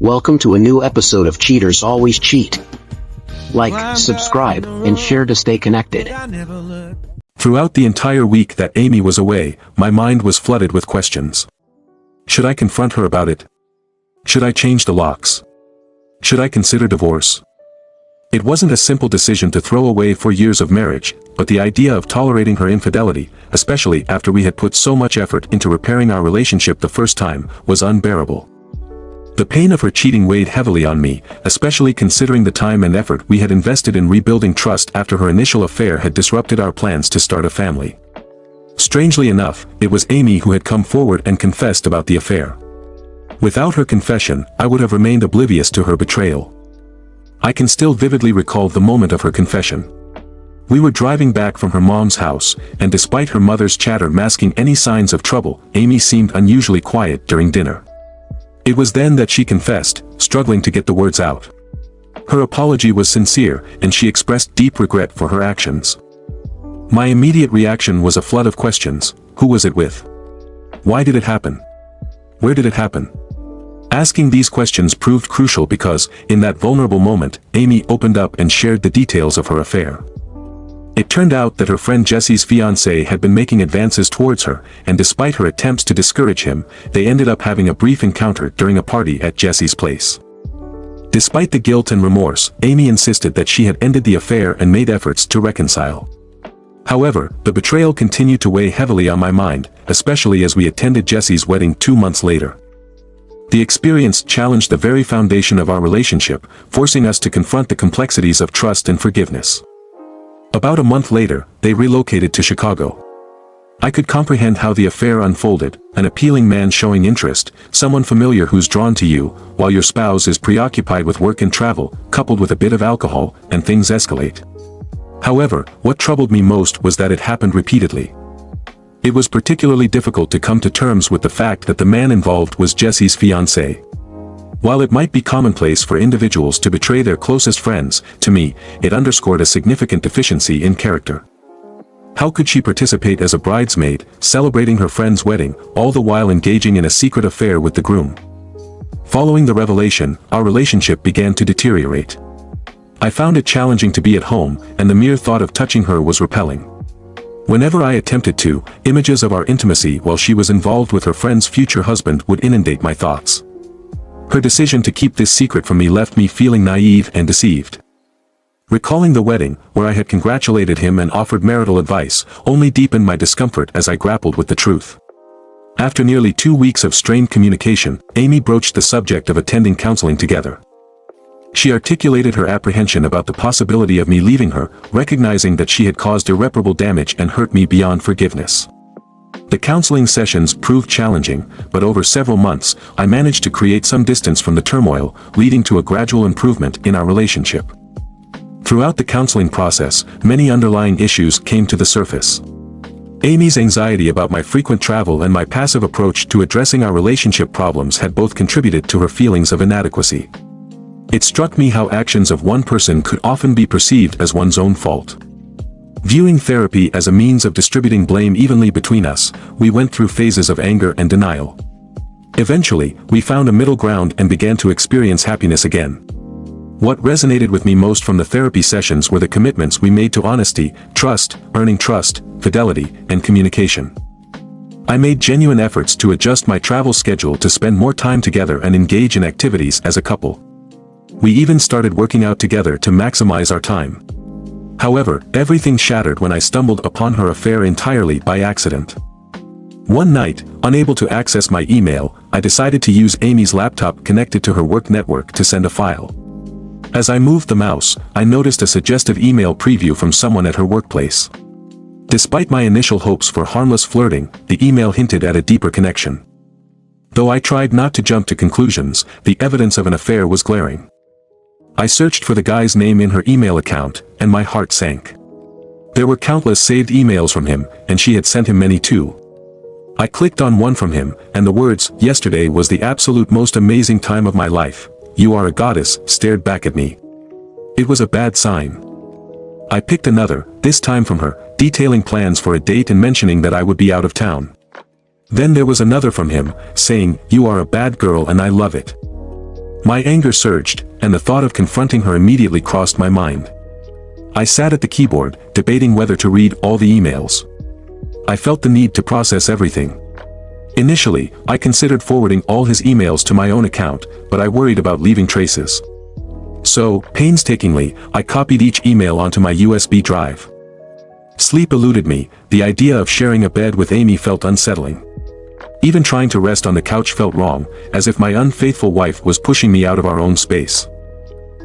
Welcome to a new episode of Cheaters Always Cheat. Like, subscribe, and share to stay connected. Throughout the entire week that Amy was away, my mind was flooded with questions. Should I confront her about it? Should I change the locks? Should I consider divorce? It wasn't a simple decision to throw away 4 years of marriage, but the idea of tolerating her infidelity, especially after we had put so much effort into repairing our relationship the first time, was unbearable. The pain of her cheating weighed heavily on me, especially considering the time and effort we had invested in rebuilding trust after her initial affair had disrupted our plans to start a family. Strangely enough, it was Amy who had come forward and confessed about the affair. Without her confession, I would have remained oblivious to her betrayal. I can still vividly recall the moment of her confession. We were driving back from her mom's house, and despite her mother's chatter masking any signs of trouble, Amy seemed unusually quiet during dinner. It was then that she confessed, struggling to get the words out. Her apology was sincere, and she expressed deep regret for her actions. My immediate reaction was a flood of questions. Who was it with? Why did it happen? Where did it happen? Asking these questions proved crucial because, in that vulnerable moment, Amy opened up and shared the details of her affair. It turned out that her friend Jesse's fiancé had been making advances towards her, and despite her attempts to discourage him, they ended up having a brief encounter during a party at Jesse's place. Despite the guilt and remorse, Amy insisted that she had ended the affair and made efforts to reconcile. However, the betrayal continued to weigh heavily on my mind, especially as we attended Jesse's wedding 2 months later. The experience challenged the very foundation of our relationship, forcing us to confront the complexities of trust and forgiveness. About a month later, they relocated to Chicago. I could comprehend how the affair unfolded, an appealing man showing interest, someone familiar who's drawn to you, while your spouse is preoccupied with work and travel, coupled with a bit of alcohol, and things escalate. However, what troubled me most was that it happened repeatedly. It was particularly difficult to come to terms with the fact that the man involved was Jesse's fiancé. While it might be commonplace for individuals to betray their closest friends, to me, it underscored a significant deficiency in character. How could she participate as a bridesmaid, celebrating her friend's wedding, all the while engaging in a secret affair with the groom? Following the revelation, our relationship began to deteriorate. I found it challenging to be at home, and the mere thought of touching her was repelling. Whenever I attempted to, images of our intimacy while she was involved with her friend's future husband would inundate my thoughts. Her decision to keep this secret from me left me feeling naive and deceived. Recalling the wedding, where I had congratulated him and offered marital advice, only deepened my discomfort as I grappled with the truth. After nearly 2 weeks of strained communication, Amy broached the subject of attending counseling together. She articulated her apprehension about the possibility of me leaving her, recognizing that she had caused irreparable damage and hurt me beyond forgiveness. The counseling sessions proved challenging, but over several months, I managed to create some distance from the turmoil, leading to a gradual improvement in our relationship. Throughout the counseling process, many underlying issues came to the surface. Amy's anxiety about my frequent travel and my passive approach to addressing our relationship problems had both contributed to her feelings of inadequacy. It struck me how actions of one person could often be perceived as one's own fault. Viewing therapy as a means of distributing blame evenly between us, we went through phases of anger and denial. Eventually, we found a middle ground and began to experience happiness again. What resonated with me most from the therapy sessions were the commitments we made to honesty, trust, earning trust, fidelity, and communication. I made genuine efforts to adjust my travel schedule to spend more time together and engage in activities as a couple. We even started working out together to maximize our time. However, everything shattered when I stumbled upon her affair entirely by accident. One night, unable to access my email, I decided to use Amy's laptop connected to her work network to send a file. As I moved the mouse, I noticed a suggestive email preview from someone at her workplace. Despite my initial hopes for harmless flirting, the email hinted at a deeper connection. Though I tried not to jump to conclusions, the evidence of an affair was glaring. I searched for the guy's name in her email account, and my heart sank. There were countless saved emails from him, and she had sent him many too. I clicked on one from him, and the words, "Yesterday was the absolute most amazing time of my life. You are a goddess," stared back at me. It was a bad sign. I picked another, this time from her, detailing plans for a date and mentioning that I would be out of town. Then there was another from him, saying, "You are a bad girl and I love it." My anger surged, and the thought of confronting her immediately crossed my mind. I sat at the keyboard, debating whether to read all the emails. I felt the need to process everything. Initially, I considered forwarding all his emails to my own account, but I worried about leaving traces. So, painstakingly, I copied each email onto my USB drive. Sleep eluded me. The idea of sharing a bed with Amy felt unsettling. Even trying to rest on the couch felt wrong, as if my unfaithful wife was pushing me out of our own space.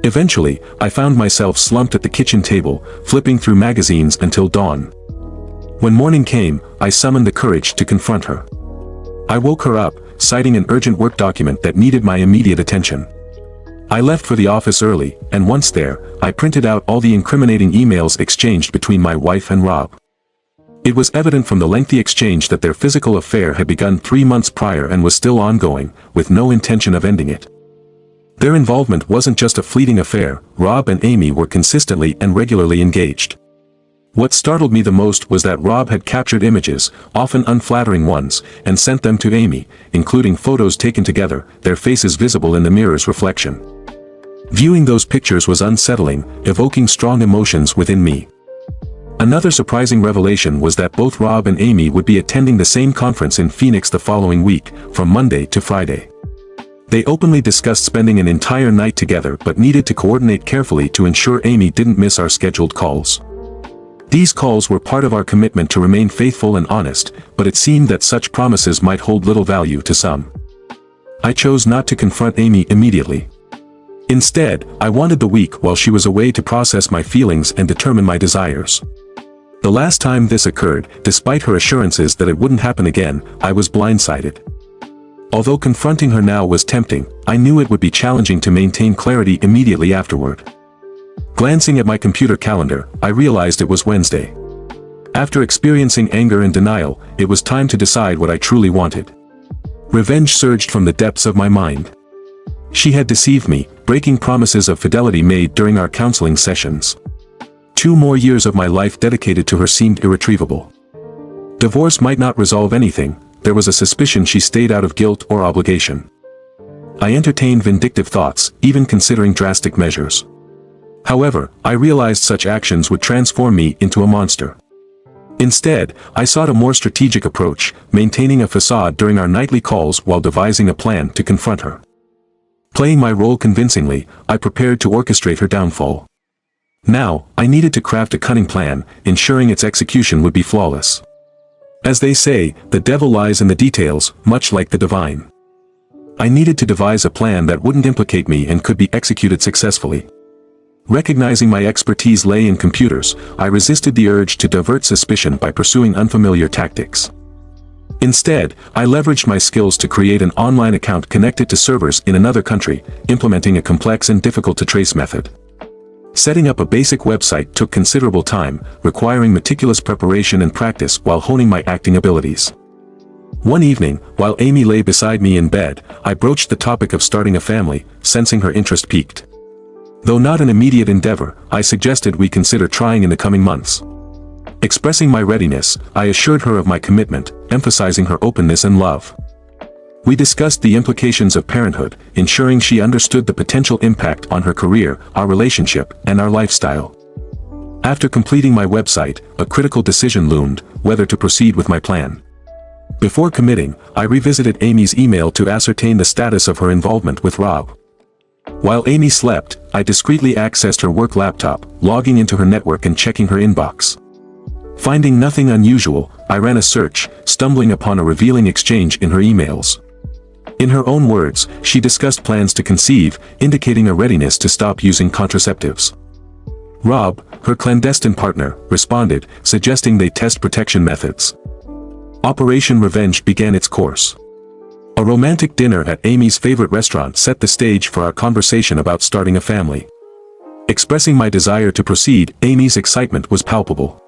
Eventually, I found myself slumped at the kitchen table, flipping through magazines until dawn. When morning came, I summoned the courage to confront her. I woke her up, citing an urgent work document that needed my immediate attention. I left for the office early, and once there, I printed out all the incriminating emails exchanged between my wife and Rob. It was evident from the lengthy exchange that their physical affair had begun 3 months prior and was still ongoing, with no intention of ending it. Their involvement wasn't just a fleeting affair. Rob and Amy were consistently and regularly engaged. What startled me the most was that Rob had captured images, often unflattering ones, and sent them to Amy, including photos taken together, their faces visible in the mirror's reflection. Viewing those pictures was unsettling, evoking strong emotions within me. Another surprising revelation was that both Rob and Amy would be attending the same conference in Phoenix the following week, from Monday to Friday. They openly discussed spending an entire night together but needed to coordinate carefully to ensure Amy didn't miss our scheduled calls. These calls were part of our commitment to remain faithful and honest, but it seemed that such promises might hold little value to some. I chose not to confront Amy immediately. Instead, I wanted the week while she was away to process my feelings and determine my desires. The last time this occurred, despite her assurances that it wouldn't happen again, I was blindsided. Although confronting her now was tempting, I knew it would be challenging to maintain clarity immediately afterward. Glancing at my computer calendar, I realized it was Wednesday. After experiencing anger and denial, it was time to decide what I truly wanted. Revenge surged from the depths of my mind. She had deceived me, breaking promises of fidelity made during our counseling sessions. 2 more years of my life dedicated to her seemed irretrievable. Divorce might not resolve anything. There was a suspicion she stayed out of guilt or obligation. I entertained vindictive thoughts, even considering drastic measures. However, I realized such actions would transform me into a monster. Instead, I sought a more strategic approach, maintaining a facade during our nightly calls while devising a plan to confront her. Playing my role convincingly, I prepared to orchestrate her downfall. Now, I needed to craft a cunning plan, ensuring its execution would be flawless. As they say, the devil lies in the details, much like the divine. I needed to devise a plan that wouldn't implicate me and could be executed successfully. Recognizing my expertise lay in computers, I resisted the urge to divert suspicion by pursuing unfamiliar tactics. Instead, I leveraged my skills to create an online account connected to servers in another country, implementing a complex and difficult-to-trace method. Setting up a basic website took considerable time, requiring meticulous preparation and practice while honing my acting abilities. One evening, while Amy lay beside me in bed, I broached the topic of starting a family, sensing her interest piqued. Though not an immediate endeavor, I suggested we consider trying in the coming months. Expressing my readiness, I assured her of my commitment, emphasizing her openness and love. We discussed the implications of parenthood, ensuring she understood the potential impact on her career, our relationship, and our lifestyle. After completing my website, a critical decision loomed: whether to proceed with my plan. Before committing, I revisited Amy's email to ascertain the status of her involvement with Rob. While Amy slept, I discreetly accessed her work laptop, logging into her network and checking her inbox. Finding nothing unusual, I ran a search, stumbling upon a revealing exchange in her emails. In her own words, she discussed plans to conceive, indicating a readiness to stop using contraceptives. Rob, her clandestine partner, responded, suggesting they test protection methods. Operation Revenge began its course. A romantic dinner at Amy's favorite restaurant set the stage for our conversation about starting a family. Expressing my desire to proceed, Amy's excitement was palpable.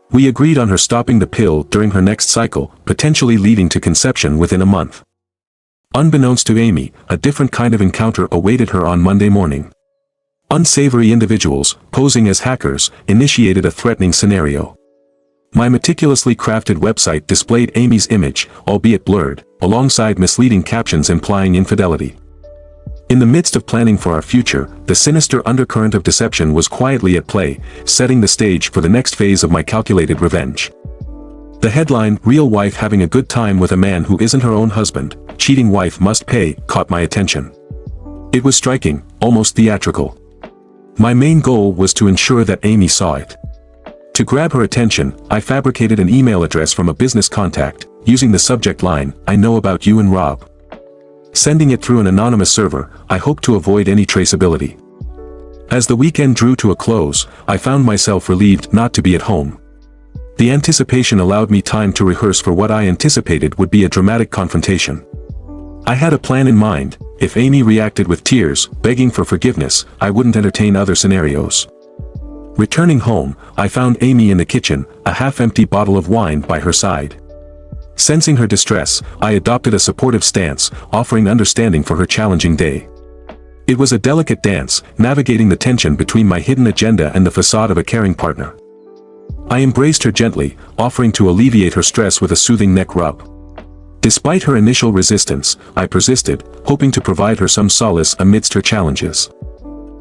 We agreed on her stopping the pill during her next cycle, potentially leading to conception within a month. Unbeknownst to Amy, a different kind of encounter awaited her on Monday morning. Unsavory individuals, posing as hackers, initiated a threatening scenario. My meticulously crafted website displayed Amy's image, albeit blurred, alongside misleading captions implying infidelity. In the midst of planning for our future, the sinister undercurrent of deception was quietly at play, setting the stage for the next phase of my calculated revenge. The headline, "Real wife having a good time with a man who isn't her own husband, cheating wife must pay," caught my attention. It was striking, almost theatrical. My main goal was to ensure that Amy saw it. To grab her attention, I fabricated an email address from a business contact, using the subject line, "I know about you and Rob." Sending it through an anonymous server, I hoped to avoid any traceability. As the weekend drew to a close, I found myself relieved not to be at home. The anticipation allowed me time to rehearse for what I anticipated would be a dramatic confrontation. I had a plan in mind. If Amy reacted with tears, begging for forgiveness, I wouldn't entertain other scenarios. Returning home, I found Amy in the kitchen, a half-empty bottle of wine by her side. Sensing her distress, I adopted a supportive stance, offering understanding for her challenging day. It was a delicate dance, navigating the tension between my hidden agenda and the facade of a caring partner. I embraced her gently, offering to alleviate her stress with a soothing neck rub. Despite her initial resistance, I persisted, hoping to provide her some solace amidst her challenges.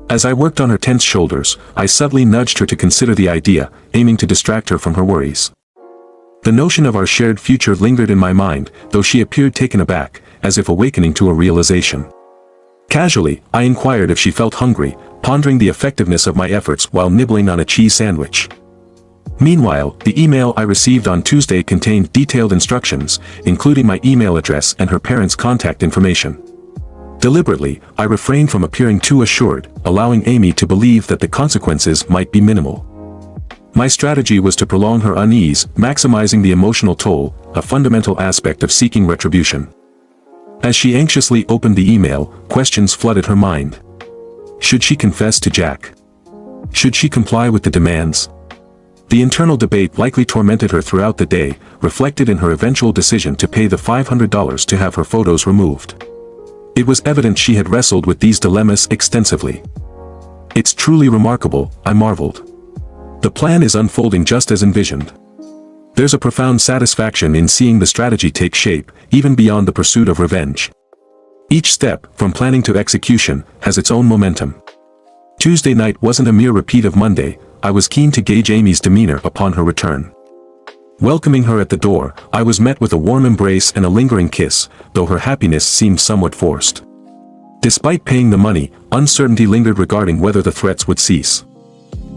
As I worked on her tense shoulders, I subtly nudged her to consider the idea, aiming to distract her from her worries. The notion of our shared future lingered in my mind, though she appeared taken aback, as if awakening to a realization. Casually, I inquired if she felt hungry, pondering the effectiveness of my efforts while nibbling on a cheese sandwich. Meanwhile, the email I received on Tuesday contained detailed instructions, including my email address and her parents' contact information. Deliberately, I refrained from appearing too assured, allowing Amy to believe that the consequences might be minimal. My strategy was to prolong her unease, maximizing the emotional toll, a fundamental aspect of seeking retribution. As she anxiously opened the email, questions flooded her mind. Should she confess to Jack? Should she comply with the demands? The internal debate likely tormented her throughout the day, reflected in her eventual decision to pay the $500 to have her photos removed. It was evident she had wrestled with these dilemmas extensively. "It's truly remarkable," I marveled. "The plan is unfolding just as envisioned." There's a profound satisfaction in seeing the strategy take shape, even beyond the pursuit of revenge. Each step, from planning to execution, has its own momentum. Tuesday night wasn't a mere repeat of Monday. I was keen to gauge Amy's demeanor upon her return. Welcoming her at the door, I was met with a warm embrace and a lingering kiss, though her happiness seemed somewhat forced. Despite paying the money, uncertainty lingered regarding whether the threats would cease.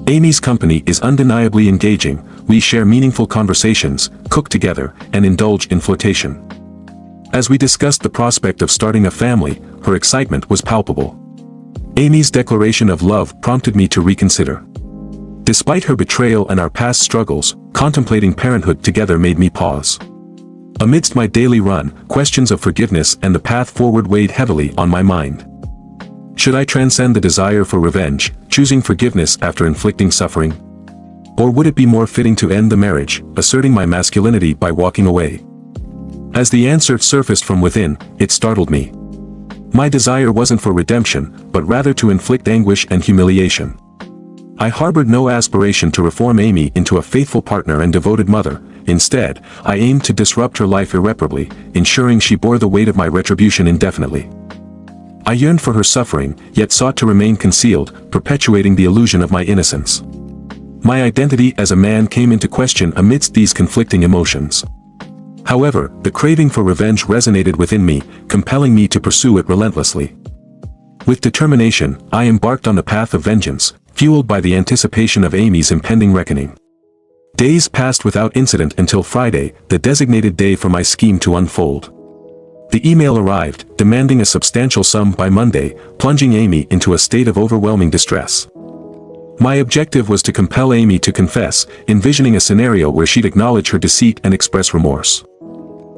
Amy's company is undeniably engaging. We share meaningful conversations, cook together, and indulge in flirtation. As we discussed the prospect of starting a family, her excitement was palpable. Amy's declaration of love prompted me to reconsider. Despite her betrayal and our past struggles, contemplating parenthood together made me pause. Amidst my daily run, questions of forgiveness and the path forward weighed heavily on my mind. Should I transcend the desire for revenge, choosing forgiveness after inflicting suffering? Or would it be more fitting to end the marriage, asserting my masculinity by walking away? As the answer surfaced from within, it startled me. My desire wasn't for redemption, but rather to inflict anguish and humiliation. I harbored no aspiration to reform Amy into a faithful partner and devoted mother. Instead, I aimed to disrupt her life irreparably, ensuring she bore the weight of my retribution indefinitely. I yearned for her suffering, yet sought to remain concealed, perpetuating the illusion of my innocence. My identity as a man came into question amidst these conflicting emotions. However, the craving for revenge resonated within me, compelling me to pursue it relentlessly. With determination, I embarked on the path of vengeance, fueled by the anticipation of Amy's impending reckoning. Days passed without incident until Friday, the designated day for my scheme to unfold. The email arrived, demanding a substantial sum by Monday, plunging Amy into a state of overwhelming distress. My objective was to compel Amy to confess, envisioning a scenario where she'd acknowledge her deceit and express remorse.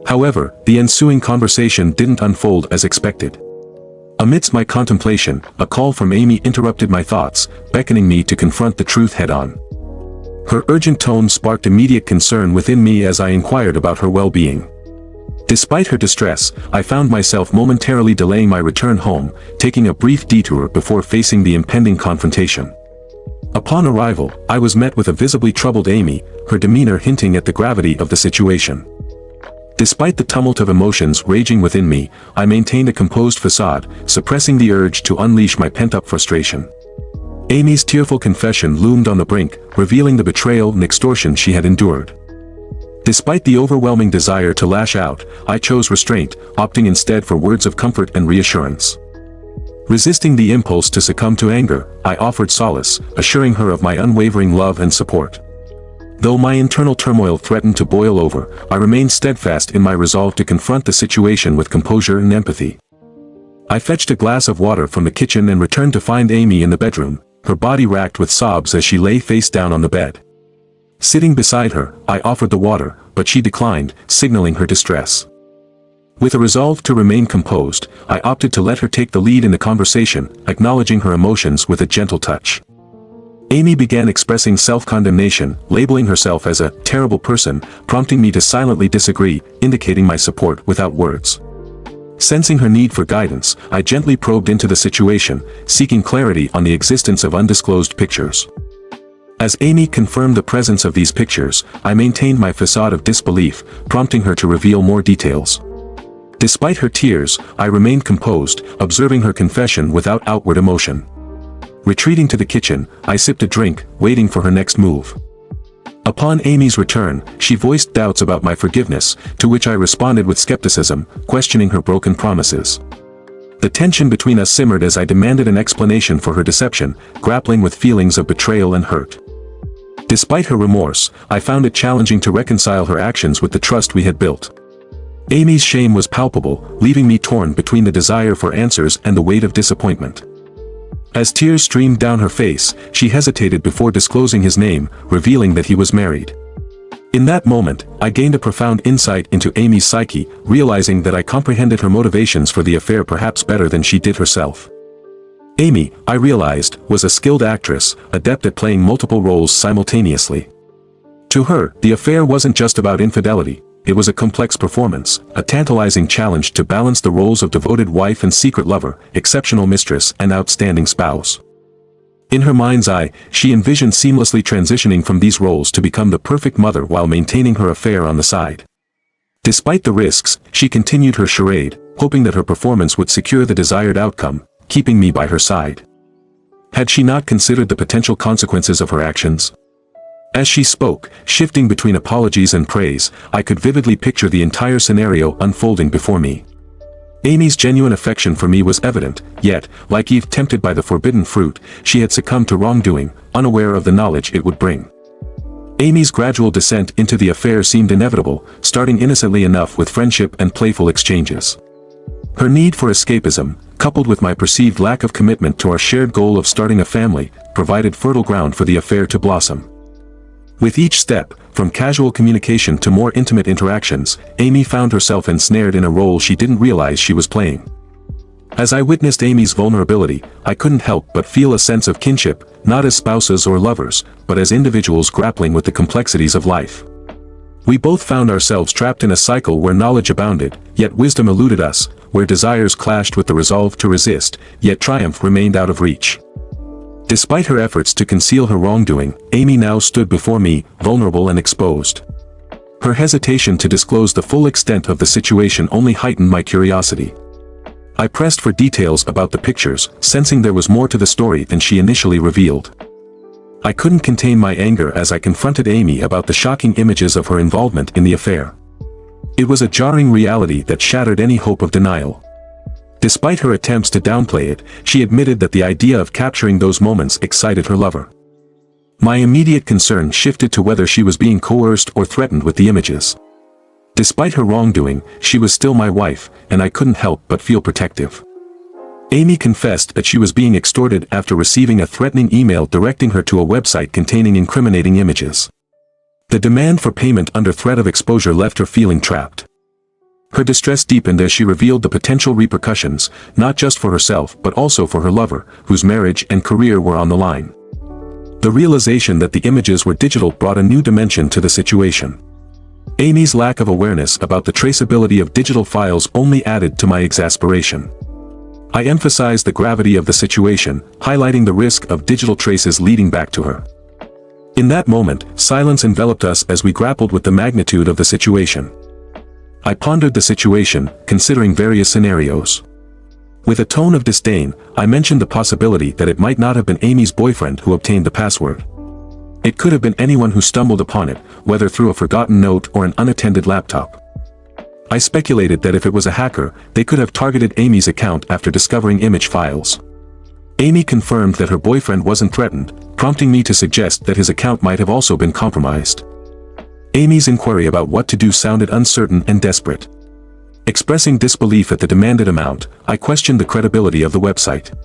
However, the ensuing conversation didn't unfold as expected. Amidst my contemplation, a call from Amy interrupted my thoughts, beckoning me to confront the truth head-on. Her urgent tone sparked immediate concern within me as I inquired about her well-being. Despite her distress, I found myself momentarily delaying my return home, taking a brief detour before facing the impending confrontation. Upon arrival, I was met with a visibly troubled Amy, her demeanor hinting at the gravity of the situation. Despite the tumult of emotions raging within me, I maintained a composed facade, suppressing the urge to unleash my pent-up frustration. Amy's tearful confession loomed on the brink, revealing the betrayal and extortion she had endured. Despite the overwhelming desire to lash out, I chose restraint, opting instead for words of comfort and reassurance. Resisting the impulse to succumb to anger, I offered solace, assuring her of my unwavering love and support. Though my internal turmoil threatened to boil over, I remained steadfast in my resolve to confront the situation with composure and empathy. I fetched a glass of water from the kitchen and returned to find Amy in the bedroom, her body racked with sobs as she lay face down on the bed. Sitting beside her, I offered the water, but she declined, signaling her distress. With a resolve to remain composed, I opted to let her take the lead in the conversation, acknowledging her emotions with a gentle touch. Amy began expressing self-condemnation, labeling herself as a terrible person, prompting me to silently disagree, indicating my support without words. Sensing her need for guidance, I gently probed into the situation, seeking clarity on the existence of undisclosed pictures. As Amy confirmed the presence of these pictures, I maintained my facade of disbelief, prompting her to reveal more details. Despite her tears, I remained composed, observing her confession without outward emotion. Retreating to the kitchen, I sipped a drink, waiting for her next move. Upon Amy's return, she voiced doubts about my forgiveness, to which I responded with skepticism, questioning her broken promises. The tension between us simmered as I demanded an explanation for her deception, grappling with feelings of betrayal and hurt. Despite her remorse, I found it challenging to reconcile her actions with the trust we had built. Amy's shame was palpable, leaving me torn between the desire for answers and the weight of disappointment. As tears streamed down her face, she hesitated before disclosing his name, revealing that he was married. In that moment, I gained a profound insight into Amy's psyche, realizing that I comprehended her motivations for the affair perhaps better than she did herself. Amy, I realized, was a skilled actress, adept at playing multiple roles simultaneously. To her, the affair wasn't just about infidelity. It was a complex performance, a tantalizing challenge to balance the roles of devoted wife and secret lover, exceptional mistress and outstanding spouse. In her mind's eye, she envisioned seamlessly transitioning from these roles to become the perfect mother while maintaining her affair on the side. Despite the risks, she continued her charade, hoping that her performance would secure the desired outcome, keeping me by her side. Had she not considered the potential consequences of her actions? As she spoke, shifting between apologies and praise, I could vividly picture the entire scenario unfolding before me. Amy's genuine affection for me was evident, yet, like Eve tempted by the forbidden fruit, she had succumbed to wrongdoing, unaware of the knowledge it would bring. Amy's gradual descent into the affair seemed inevitable, starting innocently enough with friendship and playful exchanges. Her need for escapism, coupled with my perceived lack of commitment to our shared goal of starting a family, provided fertile ground for the affair to blossom. With each step, from casual communication to more intimate interactions, Amy found herself ensnared in a role she didn't realize she was playing. As I witnessed Amy's vulnerability, I couldn't help but feel a sense of kinship, not as spouses or lovers, but as individuals grappling with the complexities of life. We both found ourselves trapped in a cycle where knowledge abounded, yet wisdom eluded us, where desires clashed with the resolve to resist, yet triumph remained out of reach. Despite her efforts to conceal her wrongdoing, Amy now stood before me, vulnerable and exposed. Her hesitation to disclose the full extent of the situation only heightened my curiosity. I pressed for details about the pictures, sensing there was more to the story than she initially revealed. I couldn't contain my anger as I confronted Amy about the shocking images of her involvement in the affair. It was a jarring reality that shattered any hope of denial. Despite her attempts to downplay it, she admitted that the idea of capturing those moments excited her lover. My immediate concern shifted to whether she was being coerced or threatened with the images. Despite her wrongdoing, she was still my wife, and I couldn't help but feel protective. Amy confessed that she was being extorted after receiving a threatening email directing her to a website containing incriminating images. The demand for payment under threat of exposure left her feeling trapped. Her distress deepened as she revealed the potential repercussions, not just for herself but also for her lover, whose marriage and career were on the line. The realization that the images were digital brought a new dimension to the situation. Amy's lack of awareness about the traceability of digital files only added to my exasperation. I emphasized the gravity of the situation, highlighting the risk of digital traces leading back to her. In that moment, silence enveloped us as we grappled with the magnitude of the situation. I pondered the situation, considering various scenarios. With a tone of disdain, I mentioned the possibility that it might not have been Amy's boyfriend who obtained the password. It could have been anyone who stumbled upon it, whether through a forgotten note or an unattended laptop. I speculated that if it was a hacker, they could have targeted Amy's account after discovering image files. Amy confirmed that her boyfriend wasn't threatened, prompting me to suggest that his account might have also been compromised. Amy's inquiry about what to do sounded uncertain and desperate. Expressing disbelief at the demanded amount, I questioned the credibility of the website.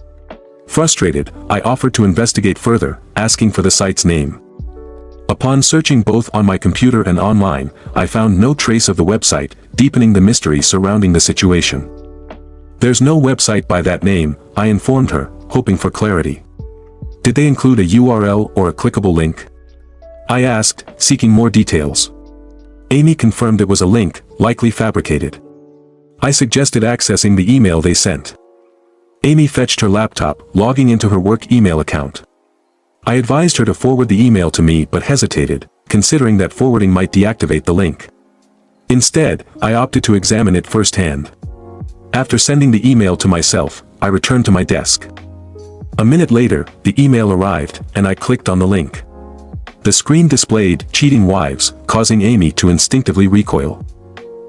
Frustrated, I offered to investigate further, asking for the site's name. Upon searching both on my computer and online, I found no trace of the website, deepening the mystery surrounding the situation. "There's no website by that name," I informed her, hoping for clarity. "Did they include a URL or a clickable link?" I asked, seeking more details. Amy confirmed it was a link, likely fabricated. I suggested accessing the email they sent. Amy fetched her laptop, logging into her work email account. I advised her to forward the email to me but hesitated, considering that forwarding might deactivate the link. Instead, I opted to examine it firsthand. After sending the email to myself, I returned to my desk. A minute later, the email arrived, and I clicked on the link. The screen displayed "cheating wives," causing Amy to instinctively recoil.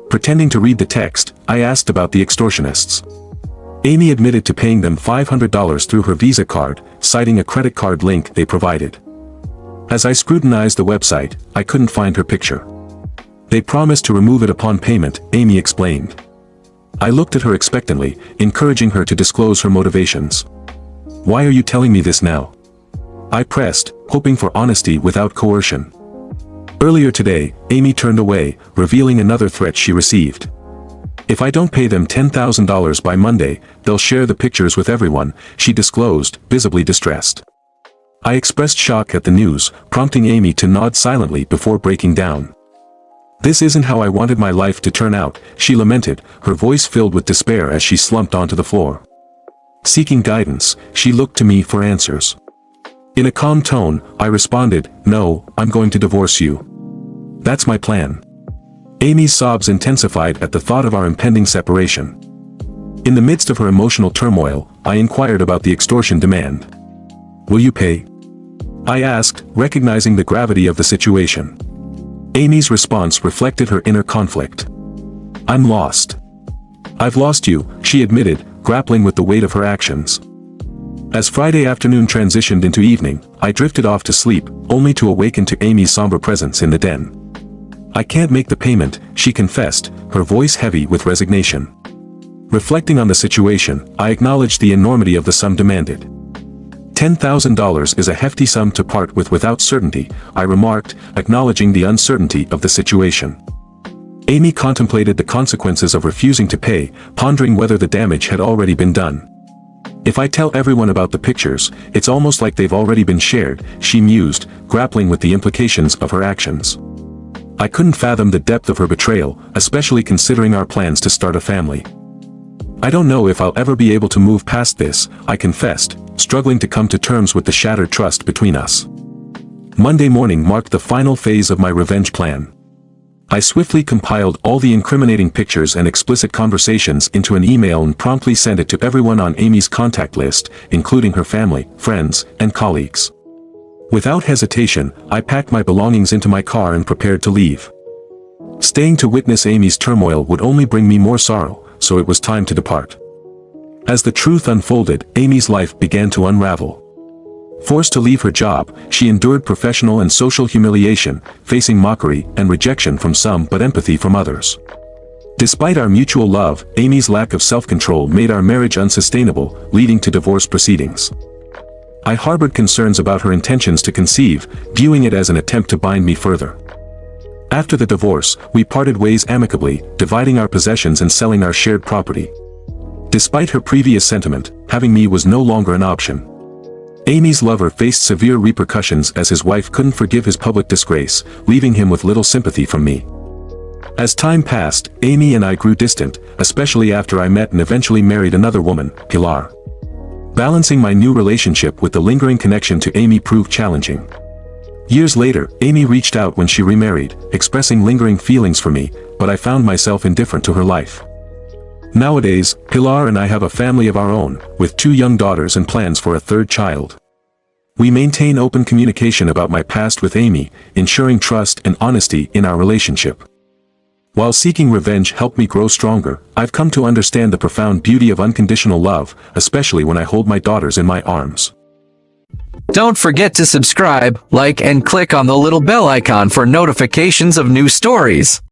Pretending to read the text, I asked about the extortionists. Amy admitted to paying them $500 through her Visa card, citing a credit card link they provided. As I scrutinized the website, I couldn't find her picture. "They promised to remove it upon payment," Amy explained. I looked at her expectantly, encouraging her to disclose her motivations. "Why are you telling me this now?" I pressed, hoping for honesty without coercion. Earlier today, Amy turned away, revealing another threat she received. "If I don't pay them $10,000 by Monday, they'll share the pictures with everyone," she disclosed, visibly distressed. I expressed shock at the news, prompting Amy to nod silently before breaking down. "This isn't how I wanted my life to turn out," she lamented, her voice filled with despair as she slumped onto the floor. Seeking guidance, she looked to me for answers. In a calm tone, I responded, "No, I'm going to divorce you. That's my plan." Amy's sobs intensified at the thought of our impending separation. In the midst of her emotional turmoil, I inquired about the extortion demand. "Will you pay?" I asked, recognizing the gravity of the situation. Amy's response reflected her inner conflict. "I'm lost. I've lost you," she admitted, grappling with the weight of her actions. As Friday afternoon transitioned into evening, I drifted off to sleep, only to awaken to Amy's somber presence in the den. "I can't make the payment," she confessed, her voice heavy with resignation. Reflecting on the situation, I acknowledged the enormity of the sum demanded. $10,000 is a hefty sum to part with without certainty, I remarked, acknowledging the uncertainty of the situation. Amy contemplated the consequences of refusing to pay, pondering whether the damage had already been done. "If I tell everyone about the pictures, it's almost like they've already been shared," she mused, grappling with the implications of her actions. I couldn't fathom the depth of her betrayal, especially considering our plans to start a family. "I don't know if I'll ever be able to move past this," I confessed, struggling to come to terms with the shattered trust between us. Monday morning marked the final phase of my revenge plan. I swiftly compiled all the incriminating pictures and explicit conversations into an email and promptly sent it to everyone on Amy's contact list, including her family, friends, and colleagues. Without hesitation, I packed my belongings into my car and prepared to leave. Staying to witness Amy's turmoil would only bring me more sorrow, so it was time to depart. As the truth unfolded, Amy's life began to unravel. Forced to leave her job, she endured professional and social humiliation, facing mockery and rejection from some but empathy from others. Despite our mutual love, Amy's lack of self-control made our marriage unsustainable, leading to divorce proceedings. I harbored concerns about her intentions to conceive, viewing it as an attempt to bind me further. After the divorce, we parted ways amicably, dividing our possessions and selling our shared property. Despite her previous sentiment, having me was no longer an option. Amy's lover faced severe repercussions as his wife couldn't forgive his public disgrace, leaving him with little sympathy from me. As time passed, Amy and I grew distant, especially after I met and eventually married another woman, Pilar. Balancing my new relationship with the lingering connection to Amy proved challenging. Years later, Amy reached out when she remarried, expressing lingering feelings for me, but I found myself indifferent to her life. Nowadays, Pilar and I have a family of our own, with 2 young daughters and plans for a 3rd child. We maintain open communication about my past with Amy, ensuring trust and honesty in our relationship. While seeking revenge helped me grow stronger, I've come to understand the profound beauty of unconditional love, especially when I hold my daughters in my arms. Don't forget to subscribe, like, and click on the little bell icon for notifications of new stories.